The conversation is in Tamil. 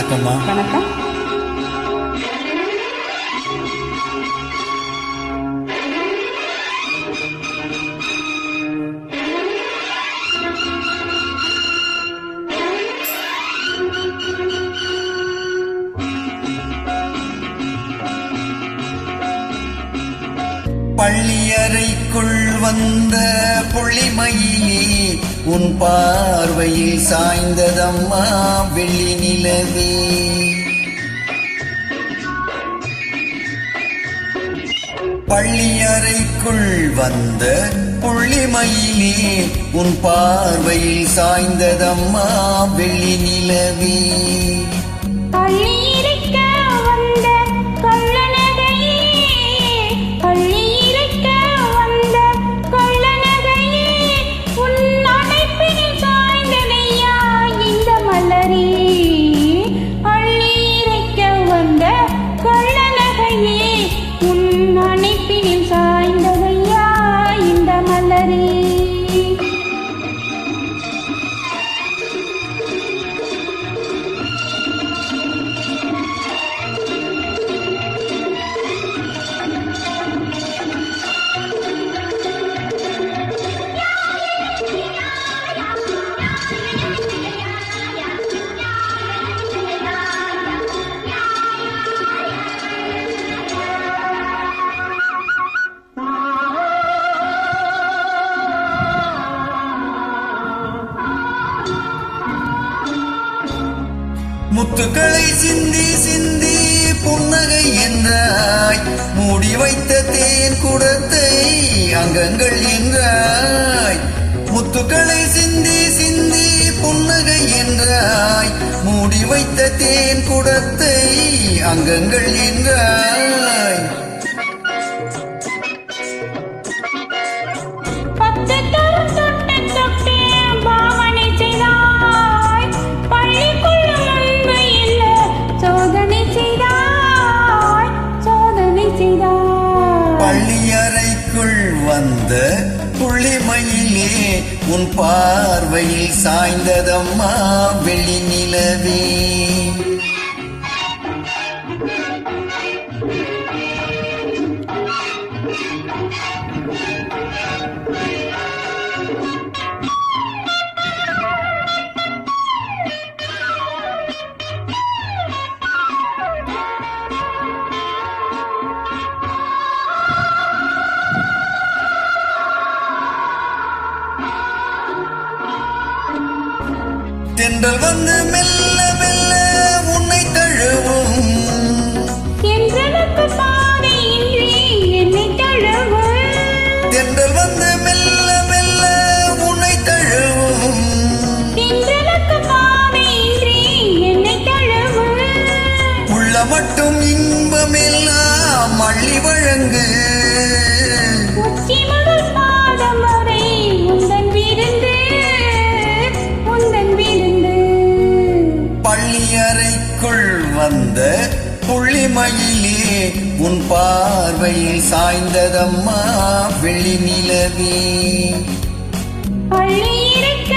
வணக்கம்மா. வணக்கம். பள்ளியறைக்குள் வந்த புள்ளிமயிலே உன் பார்வையில் சாய்ந்ததம்மா வெள்ளி நிலவே. பள்ளியறைக்குள் வந்த புள்ளிமயிலே உன் பார்வையில் சாய்ந்ததம்மா வெள்ளி நிலவே. முத்துக்களை சிந்தி சிந்தி புன்னகை என்றாய், மூடி வைத்த தேன் குடத்தை அங்கங்கள் என்றாய். முத்துக்களை சிந்தி சிந்தி புன்னகை என்றாய், மூடி வைத்த தேன் குடத்தை அங்கங்கள் என்றாய். பள்ளியறைக்குள் வந்த புள்ளிமயிலே உன் பார்வையில் சாய்ந்ததம்மா வெள்ளி நிலவே. தென்றல் வந்து மெல்ல மெல்ல உன்னை தழுவும், தென்றல் வந்து மெல்ல மெல்ல உன்னை தழுவும், உள்ள மட்டும் இன்பமெல்லாம் அள்ளி வழங்கு. பள்ளியறைக்குள் வந்த புள்ளிமயிலே உன் பார்வையில் சாய்ந்ததம்மா வெள்ளி நிலவே. பள்ளியிருக்க